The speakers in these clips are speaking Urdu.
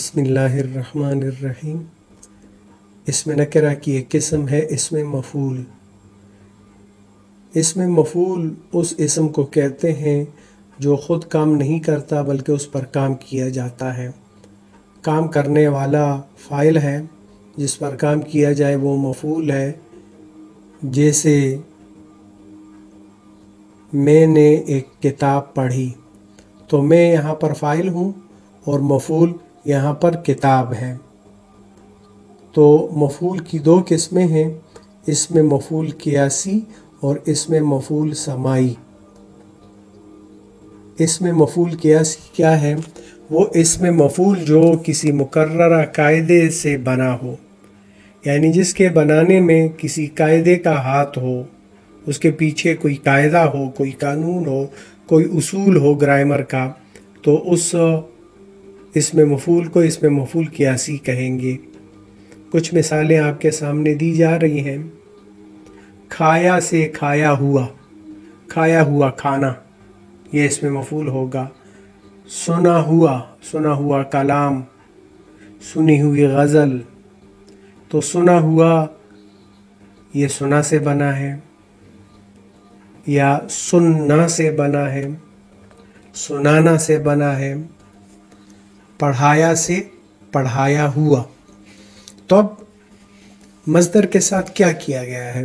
بسم اللہ الرحمن الرحیم۔ اسم نکرہ کی ایک قسم ہے اسم مفعول۔ اسم مفعول اس اسم کو کہتے ہیں جو خود کام نہیں کرتا بلکہ اس پر کام کیا جاتا ہے۔ کام کرنے والا فاعل ہے، جس پر کام کیا جائے وہ مفعول ہے۔ جیسے میں نے ایک کتاب پڑھی، تو میں یہاں پر فاعل ہوں اور مفعول یہاں پر کتاب ہے۔ تو مفعول کی دو قسمیں ہیں، اسم مفعول قیاسی اور اسم مفعول سماعی۔ اسم مفعول قیاسی کیا ہے؟ وہ اسم مفعول جو کسی مقررہ قاعدے سے بنا ہو، یعنی جس کے بنانے میں کسی قاعدے کا ہاتھ ہو، اس کے پیچھے کوئی قاعدہ ہو، کوئی قانون ہو، کوئی اصول ہو گرامر کا، تو اس اسم مفعول کو اسم مفعول قیاسی کہیں گے۔ کچھ مثالیں آپ کے سامنے دی جا رہی ہیں۔ کھایا سے کھایا ہوا کھانا، یہ اسم مفعول ہوگا۔ سنا ہوا کلام، سنی ہوئی غزل، تو سنا ہوا یہ سنا سے بنا ہے، یا سننا سے بنا ہے، سنانا سے بنا ہے۔ پڑھایا سے پڑھایا ہوا۔ تو اب مصدر کے ساتھ کیا کیا گیا ہے؟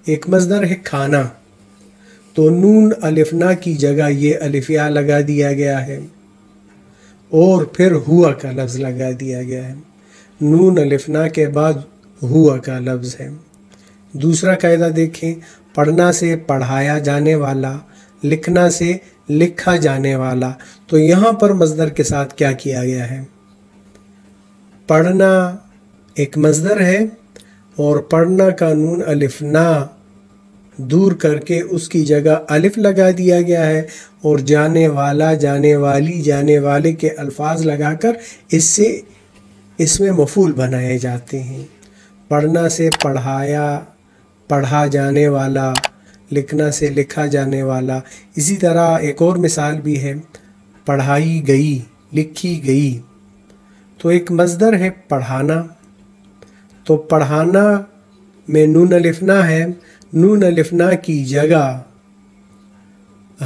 ایک مصدر ہے کھانا، تو نون الف نا کی جگہ یہ الف یا لگا دیا گیا ہے، اور پھر ہوا کا لفظ لگا دیا گیا ہے۔ نون الف نا کے بعد ہوا کا لفظ ہے۔ دوسرا قاعدہ دیکھیں، پڑھنا سے پڑھایا جانے والا، لکھنا سے لکھا جانے والا۔ تو یہاں پر مصدر کے ساتھ کیا کیا گیا ہے؟ پڑھنا ایک مصدر ہے، اور پڑھنا کا نون الف نا دور کر کے اس کی جگہ الف لگا دیا گیا ہے، اور جانے والا، جانے والی، جانے والے کے الفاظ لگا کر اس سے اسم مفعول بنائے جاتے ہیں۔ پڑھنا سے پڑھایا، پڑھا جانے والا، لکھنا سے لکھا جانے والا۔ اسی طرح ایک اور مثال بھی ہے، پڑھائی گئی، لکھی گئی۔ تو ایک مصدر ہے پڑھانا، تو پڑھانا میں نون الف نا ہے، نون الف نا کی جگہ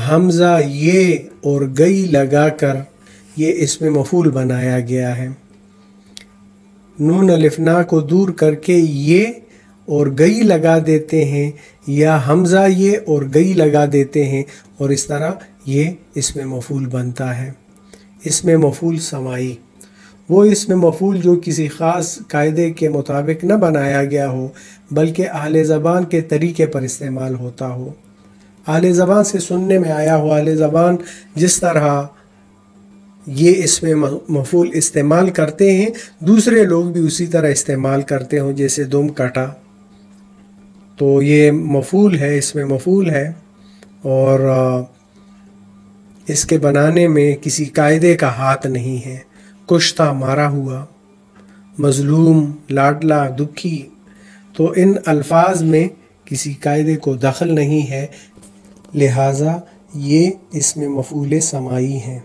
حمزہ یہ اور گئی لگا کر یہ اسم مفعول بنایا گیا ہے۔ نون الف نا کو دور کر کے یہ اور گئی لگا دیتے ہیں، یا حمزہ یہ اور گئی لگا دیتے ہیں، اور اس طرح یہ اسم مفعول بنتا ہے۔ اسم مفعول سماعی، وہ اسم مفعول جو کسی خاص قاعدے کے مطابق نہ بنایا گیا ہو بلکہ اہل زبان کے طریقے پر استعمال ہوتا ہو۔ اہل زبان سے سننے میں آیا ہو، اہل زبان جس طرح یہ اسم مفعول استعمال کرتے ہیں، دوسرے لوگ بھی اسی طرح استعمال کرتے ہوں، جیسے دم کٹا۔ تو یہ مفعول ہے، اسم مفعول ہے، اور اس کے بنانے میں کسی قاعدے کا ہاتھ نہیں ہے۔ کشتہ مارا ہوا، مظلوم لاڈلا دکھی، تو ان الفاظ میں کسی قاعدے کو دخل نہیں ہے، لہٰذا یہ اسم مفعول سماعی ہیں۔